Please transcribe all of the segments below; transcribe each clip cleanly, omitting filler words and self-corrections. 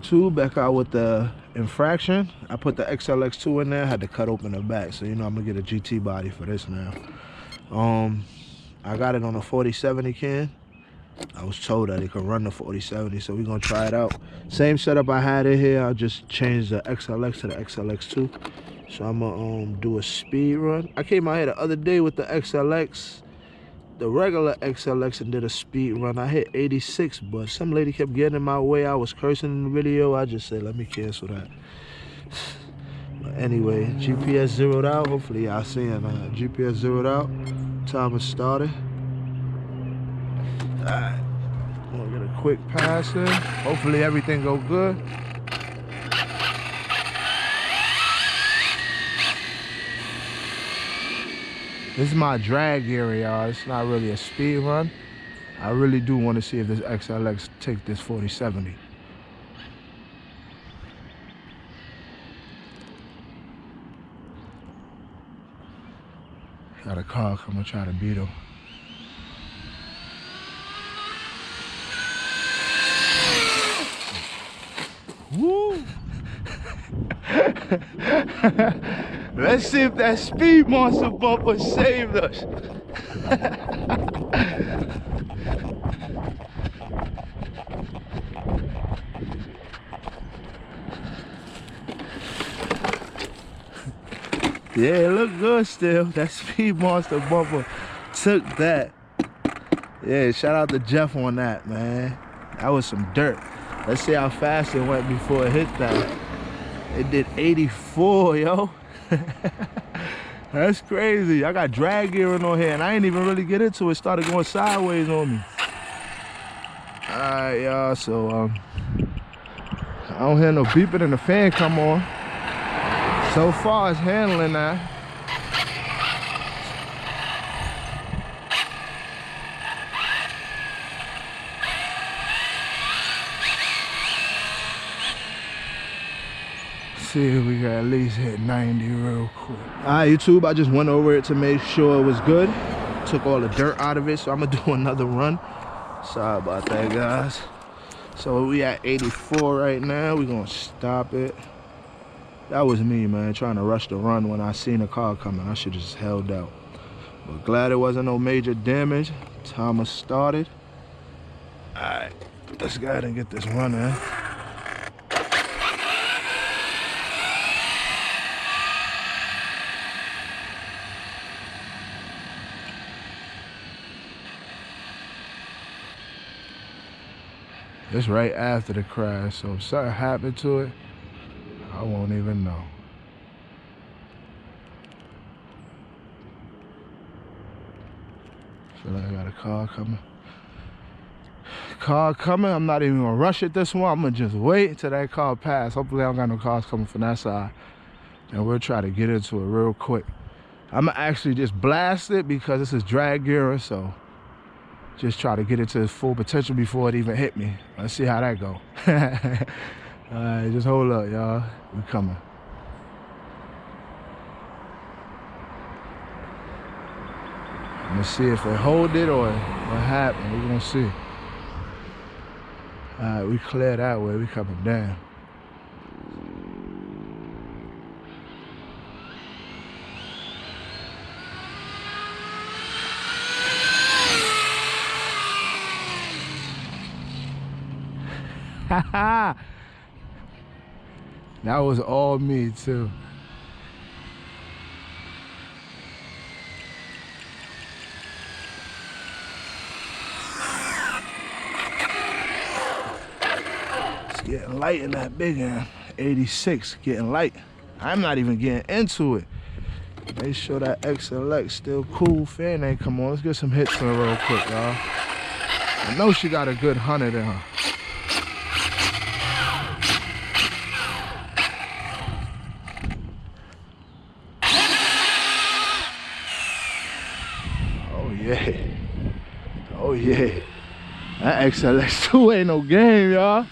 YouTube, back out with the Infraction. I put the Xlx2 in there. I had to cut open the back, so you know I'm gonna get a GT body for this now. I got it on a 4070 can. I was told that it could run the 4070, so we're gonna try it out. Same setup I had in here. I just changed the XLX to the Xlx2. So I'm gonna do a speed run. I came out here the other day with the XLX, the regular XLX, and did a speed run. I hit 86, but some lady kept getting in my way. I was cursing in the video. I just said, let me cancel that. But anyway, GPS zeroed out. Hopefully y'all seeing GPS zeroed out. Timer started. Alright, we'll get a quick pass in. Hopefully everything go good. This is my drag area, y'all. It's not really a speed run. I really do want to see if this XLX take this 4070. Got a car coming, try to beat him. Woo! Let's see if that speed monster bumper saved us. Yeah, it looked good still. That speed monster bumper took that. Yeah, shout out to Jeff on that, man. That was some dirt. Let's see how fast it went before it hit that. It did 84, yo. That's crazy. I got drag gearing on here and I ain't even really get into it. It started going sideways on me. Alright, y'all, so I don't hear no beeping and the fan come on. So far it's handling that. See if we can at least hit 90 real quick. Alright, YouTube, I just went over it to make sure it was good. Took all the dirt out of it, so I'm gonna do another run. Sorry about that, guys. So we at 84 right now. We're gonna stop it. That was me, man, trying to rush the run when I seen a car coming. I should have just held out. But glad it wasn't no major damage. Timer started. Alright, let's go ahead and get this run in. It's right after the crash, so if something happened to it, I won't even know. Feel like I got a car coming. Car coming, I'm not even gonna rush it this one. I'm gonna just wait until that car pass. Hopefully I don't got no cars coming from that side. And we'll try to get into it real quick. I'm gonna actually just blast it because this is drag gearing, so just try to get it to its full potential before it even hit me. Let's see how that go. Alright, just hold up, y'all. We coming. I'm gonna see if it hold it or what happened. We're gonna see. Alright, we clear that way. We coming down. That was all me too. It's getting light in that big one. 86, getting light. I'm not even getting into it. Make sure that XLX still cool. Fan ain't come on. Let's get some hits in real quick, y'all. I know she got a good 100 in her. Yeah. Oh yeah. That XLX2 ain't no game, y'all.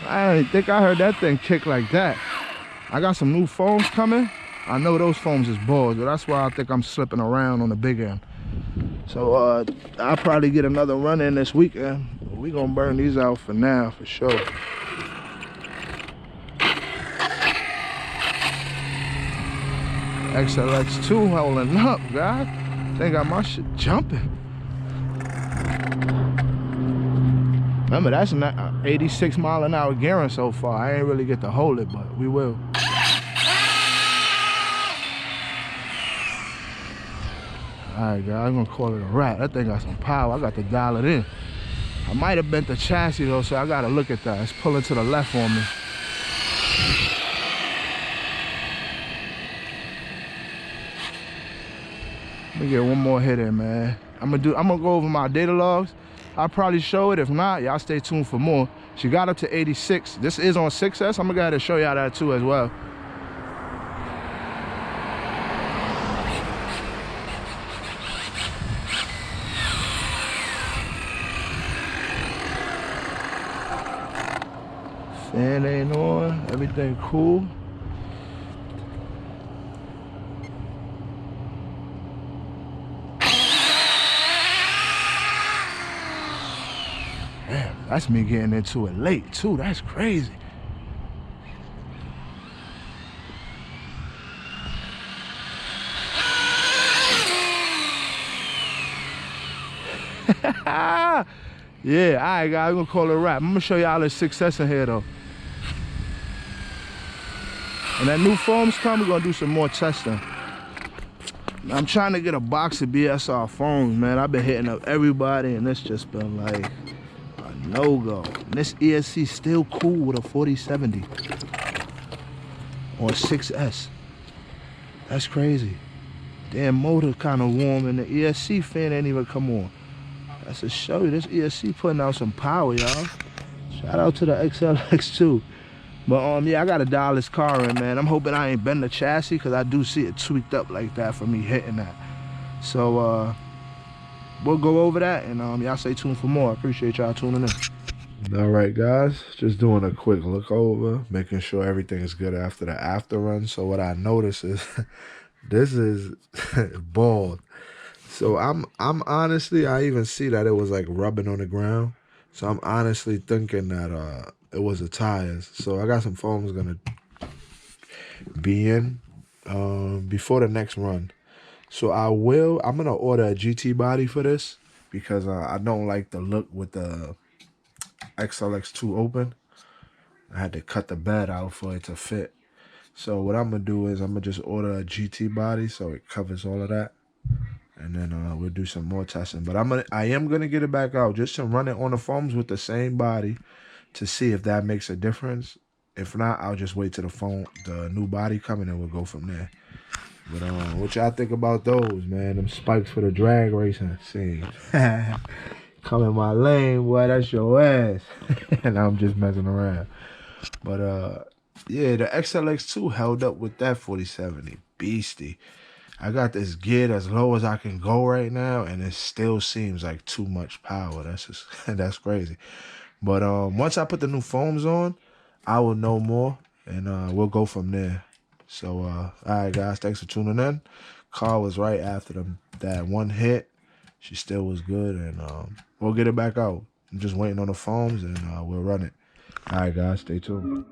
I didn't think I heard that thing kick like that. I got some new foams coming. I know those foams is balls, but that's why I think I'm slipping around on the big end. So I'll probably get another run in this weekend. We gonna burn these out for now, for sure. Xlx2 holding up, guys. They got my shit jumping. Remember, that's not 86 mile an hour gearing so far. I ain't really get to hold it, but we will. Alright, guys, I'm gonna call it a wrap. That thing got some power. I got to dial it in. I might have bent the chassis though, so I gotta look at that. It's pulling to the left on me. Let me get one more hit in, man. I'm gonna go over my data logs. I'll probably show it. If not, y'all stay tuned for more. She got up to 86. This is on 6S. I'm gonna go ahead and show y'all that too as well. Fan ain't on, everything cool. Damn, that's me getting into it late too. That's crazy. Yeah, alright guys, I'm gonna call it a wrap. I'm gonna show y'all the success in here though. When that new foam's come, we're gonna do some more testing. I'm trying to get a box of BSR foams, man. I've been hitting up everybody and it's just been like a no-go. And this ESC still cool with a 4070 on 6S. That's crazy. Damn motor kind of warm and the ESC fan ain't even come on. That's to show you this ESC putting out some power, y'all. Shout out to the Xlx2. But yeah, I gotta dial this car in, man. I'm hoping I ain't bend the chassis because I do see it tweaked up like that for me hitting that. So we'll go over that and y'all stay tuned for more. I appreciate y'all tuning in. All right, guys, just doing a quick look over, making sure everything is good after the after run. So what I notice is this is bald. So I'm honestly, I even see that it was like rubbing on the ground. So I'm honestly thinking that it was the tires. So I got some foams gonna be in before the next run. So I'm gonna order a GT body for this because I don't like the look with the Xlx2 open. I had to cut the bed out for it to fit. So what I'm gonna do is I'm gonna just order a GT body so it covers all of that. And then we'll do some more testing. But I am gonna get it back out just to run it on the foams with the same body to see if that makes a difference. If not, I'll just wait till the new body coming and we'll go from there. But what y'all think about those, man? Them spikes for the drag racing scene. Come in my lane, boy, that's your ass. And I'm just messing around. But yeah, the Xlx2 held up with that 4070 beastie. I got this geared as low as I can go right now, and it still seems like too much power. That's just that's crazy. But once I put the new foams on, I will know more, and we'll go from there. So, all right, guys, thanks for tuning in. Car was right after that one hit. She still was good, and we'll get it back out. I'm just waiting on the foams, and we'll run it. All right, guys, stay tuned.